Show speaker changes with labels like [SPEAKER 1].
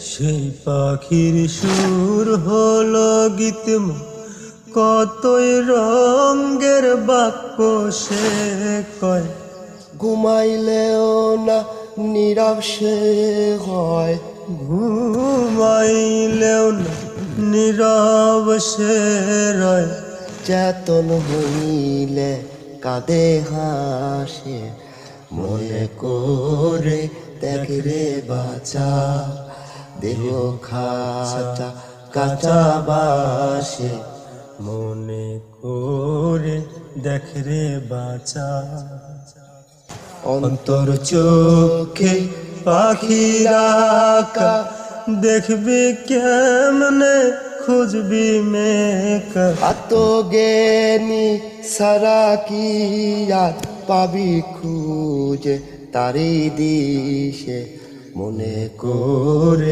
[SPEAKER 1] সেই পাখির সুর হলো গীতম, কতই রঙের বাক্য সে কয়।
[SPEAKER 2] ঘুমাইলেও না নীরব সে হয়,
[SPEAKER 1] ঘুমাইলেও না নীরব সে রয়।
[SPEAKER 2] চেতন হইলে কাঁদে হাসে, মনে করে দেখ রে বাঁচা, দেহ খাঁচা কাঁচা বাসে।
[SPEAKER 1] মনে করে দেখ রে বাঁচা।
[SPEAKER 2] অন্তর চোখে
[SPEAKER 1] পাখির আঁকা দেখবি কেমনে, খুঁজবি মেকা।
[SPEAKER 2] আত্মজ্ঞানী সারা কি আর পাবি খুঁজে, তারি দিশে মনে করে